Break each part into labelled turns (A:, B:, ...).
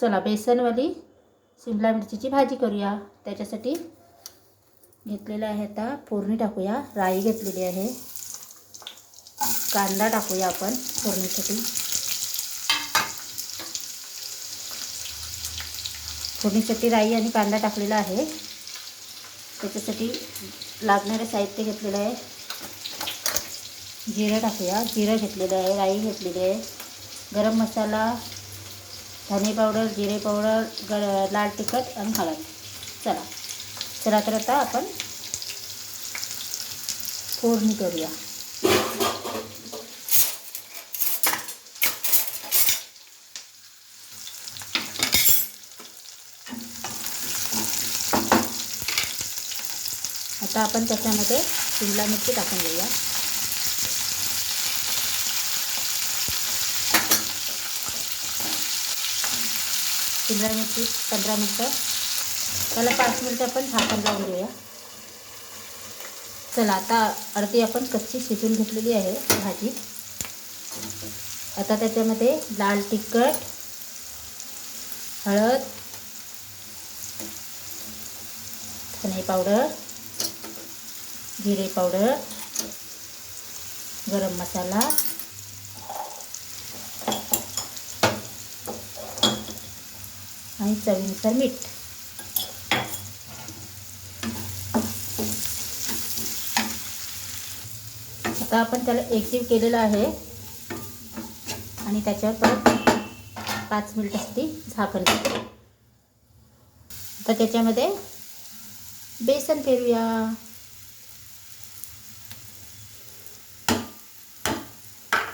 A: चला बेसनवाली शिमला मिरचीची भाजी करूया. त्याच्यासाठी घेतलेलं आहे, आता फोडणी टाकूया. राई घेतलेली आहे, कांदा टाकूया आपण फोडणीसाठी. फोडणीसाठी राई आणि कांदा टाकलेला आहे. त्याच्यासाठी लागणारे साहित्य घेतलेलं आहे. जिरं टाकूया. जिरं घेतलेलं आहे, राई घेतलेली आहे, गरम मसाला, धने पावडर, जिरे पावडर, लाल तिखट आणि हळद. चला तर आता आपण फोडणी करूया. आता आपण त्याच्यामध्ये शिमला मिरची टाकून घेऊया. शिमला मिरची 15 मिनटं, त्याला 5 मिनटं आपण झाकण लावून घेऊया. चला आता अर्धी आपण कच्ची शिजून घेतलेली आहे भाजी. आता त्याच्यामध्ये लाल तिखट, हळद, धने पावडर, जिरे पावडर, गरम मसाला आणि चवीनुसार मीठ. आता आपण त्याला एकजीव केलेलं आहे आणि त्याच्यावर परत 5 मिनिटासाठी झाकण देऊ. आता त्याच्यामध्ये बेसन पेरूया.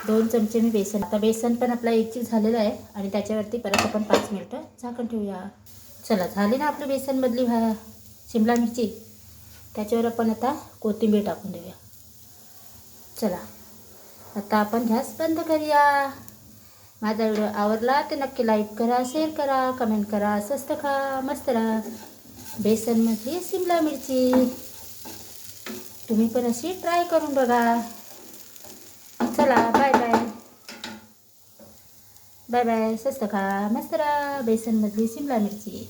A: दोन चमचे मी बेसन. आता बेसन पण आपला एकजीव झालेला आहे आणि त्याच्यावरती परत आपण 5 मिनिटं झाकण ठेवूया. चला झाली ना आपली बेसनमधली शिमला मिरची. त्याच्यावर आपण आता कोथिंबीर टाकून देऊया. चला आता आपण गॅस बंद करूया. माझा व्हिडिओ आवडला तर नक्की लाईक करा, शेअर करा, कमेंट करा. स्वस्त खा, मस्त राहा. बेसनमधली शिमला मिरची तुम्ही पण अशी ट्राय करून बघा. चला बाय बाय. Bye bye. स्वस्त खा, मस्त राहा. बेसनमधली शिमला मिरची.